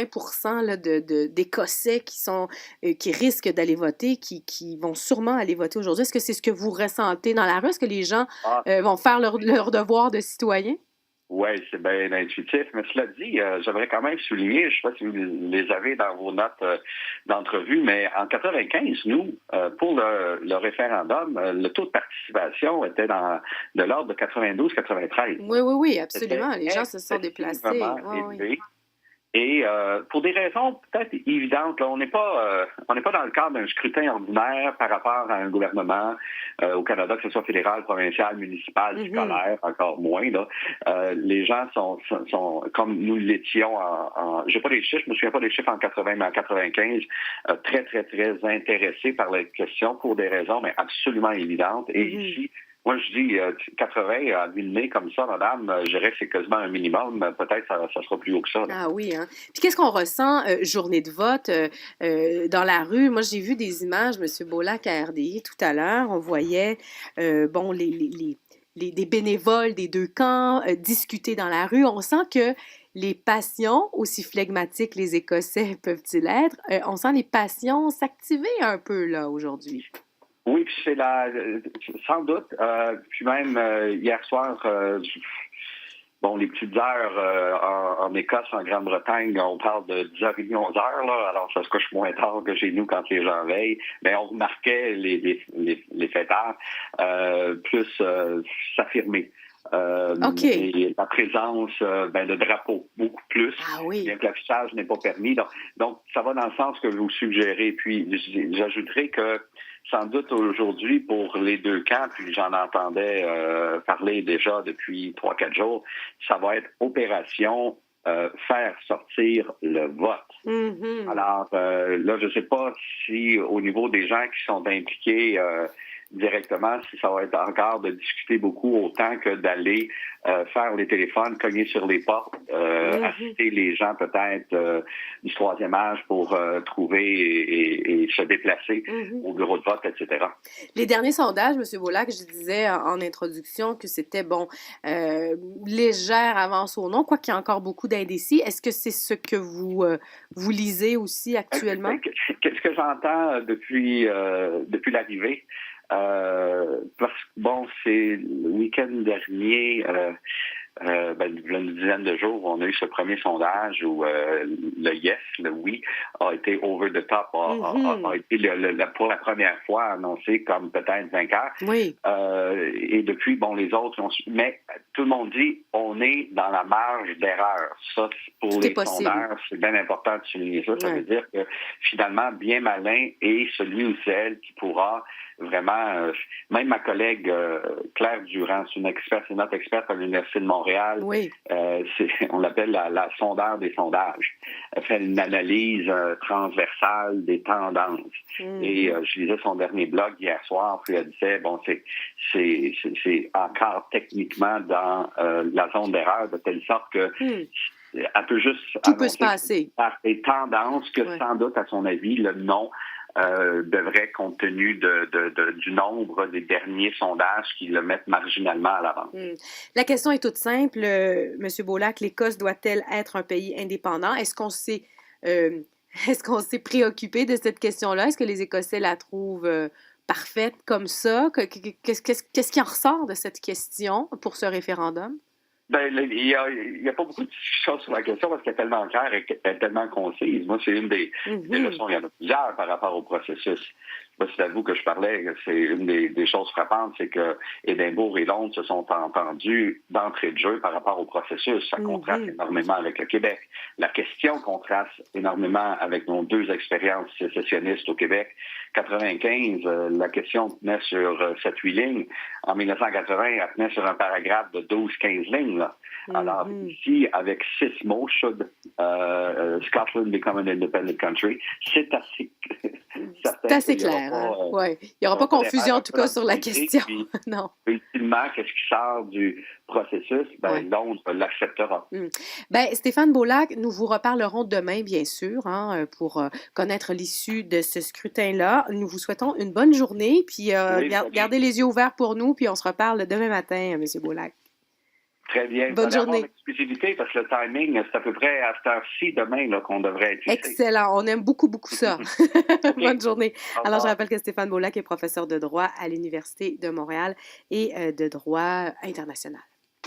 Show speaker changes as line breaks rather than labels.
80% là, d'Écossais qui risquent d'aller voter, qui vont sûrement aller voter aujourd'hui. Est-ce que c'est ce que vous ressentez dans la rue? Est-ce que les gens
Ah,
vont faire leur devoir de citoyen?
ouais, c'est bien intuitif. Mais cela dit, j'aimerais quand même souligner, je ne sais pas si vous les avez dans vos notes d'entrevue, mais en 95, nous, pour le référendum, le taux de participation était de l'ordre de 92-93.
Oui, oui, oui,
C'était
absolument. Les gens se sont
excessivement
déplacés. Oui, oui.
élevé. Et pour des raisons peut-être évidentes, là, on n'est pas dans le cadre d'un scrutin ordinaire par rapport à un gouvernement au Canada, que ce soit fédéral, provincial, municipal,
Mhm.
scolaire, encore moins. Là. Les gens sont comme nous l'étions je n'ai pas les chiffres, je me souviens pas des chiffres en 80, mais en 95, très, très, très intéressés par la question pour des raisons mais absolument évidentes. Et
Mhm.
ici, moi, je dis 80 à 1000 nez comme ça, madame, je dirais que c'est quasiment un minimum. Peut-être ça sera plus haut que ça. Là.
Ah oui, hein. Puis qu'est-ce qu'on ressent journée de vote dans la rue? Moi, j'ai vu des images, M. Beaulac à RDI tout à l'heure. On voyait bon des bénévoles des deux camps discuter dans la rue. On sent que les passions, aussi flegmatiques les Écossais peuvent-ils être, on sent les passions s'activer un peu là aujourd'hui.
Oui, puis c'est sans doute. Puis même hier soir, bon, les petites heures en Écosse, en Grande-Bretagne, on parle de 10h30, 11h, là. Alors, ça se couche moins tard que chez nous quand les gens veillent. Mais on remarquait les fêtards plus s'affirmer.
OK.
Et la présence de drapeaux, beaucoup plus,
Ah
bien
oui.
que l'affichage n'est pas permis. Donc, ça va dans le sens que vous suggérez. Puis, j'ajouterais que sans doute aujourd'hui, pour les deux camps, puis j'en entendais parler déjà depuis 3-4 jours, ça va être opération faire sortir le vote.
Mhm.
Alors là, je ne sais pas si au niveau des gens qui sont impliqués directement, si ça va être encore de discuter beaucoup autant que d'aller faire les téléphones, cogner sur les portes,
Mhm.
assister les gens peut-être du troisième âge pour trouver et se déplacer
Mhm.
au bureau de vote, etc.
Les derniers sondages, M. Boulac, je disais en introduction que c'était, bon, légère avance au non, quoi qu'il y a encore beaucoup d'indécis. Est-ce que c'est ce que vous lisez aussi actuellement?
Qu'est-ce que j'entends depuis l'arrivée? Parce que, bon, c'est le week-end dernier, il y a une dizaine de jours, on a eu ce premier sondage où le yes, le oui, a été over the top, a
Mhm.
été pour la première fois annoncé comme peut-être vainqueur.
Oui,
Et depuis, bon, les autres mais tout le monde dit on est dans la marge d'erreur. Ça, pour
tout est
les
possible.
sondeurs, c'est bien important de souligner ça. Ça veut
Ouais.
dire que finalement, bien malin est celui ou celle qui pourra vraiment, même ma collègue Claire Durand, c'est notre experte à l'Université de Montréal,
Oui.
on l'appelle la sondeur des sondages. Elle fait une analyse transversale des tendances. Et
Mhm.
je lisais son dernier blog hier soir, puis elle disait, bon, c'est encore techniquement dans la zone d'erreur, de telle sorte que
Hmm.
elle peut juste
Tout peut se
annoncer
passer.
par des tendances que,
Ouais.
sans doute, à son avis, le non devrait, compte tenu du nombre des derniers sondages qui le mettent marginalement à l'avance.
Hmm. La question est toute simple, Monsieur Beaulac. L'Écosse doit-elle être un pays indépendant? Euh, est-ce qu'on s'est préoccupé de cette question-là? Est-ce que les Écossais la trouvent parfaite comme ça? Qu'est-ce qui en ressort de cette question pour ce référendum?
Ben, il y a pas beaucoup de discussions sur la question parce qu'elle est tellement claire et qu'elle est tellement concise. Moi, c'est une des
Mhm.
leçons, il y en a plusieurs par rapport au processus. Moi, c'est à vous que je parlais, c'est une des choses frappantes, c'est que Édimbourg et Londres se sont entendus d'entrée de jeu par rapport au processus. Ça contraste
Mhm.
énormément avec le Québec. La question contraste énormément avec nos deux expériences sécessionnistes au Québec. 95, la question tenait sur 7-8 lignes. En 1980, elle tenait sur un paragraphe de 12-15 lignes. Là. Alors,
Mhm.
ici, avec 6 mots, should Scotland become an independent country, c'est assez
C'est
certain
assez
qu'il n'y aura
clair,
pas,
hein? Ouais. Il n'y aura pas confusion,
d'erreur
en
un
tout
peu
cas,
dans le
sur la
comté.
question.
Puis,
Non.
ultimement, qu'est-ce qui sort du processus? Ben,
Ouais.
Londres l'acceptera.
Hmm. Ben, Stéphane Beaulac, nous vous reparlerons demain, bien sûr, hein, pour connaître l'issue de ce scrutin-là. Nous vous souhaitons une bonne journée, puis
Oui,
gardez les yeux ouverts pour nous, puis on se reparle demain matin, Monsieur Beaulac.
Très bien. Vous
Bonne
allez avoir
journée.
l'exclusivité parce que le timing, c'est à peu près à cette heure-ci demain là, qu'on devrait être ici.
Excellent. On aime beaucoup, beaucoup ça.
OK.
Bonne journée.
Au
Alors, je
revoir.
rappelle que Stéphane Boulac est professeur de droit à l'Université de Montréal et de droit international.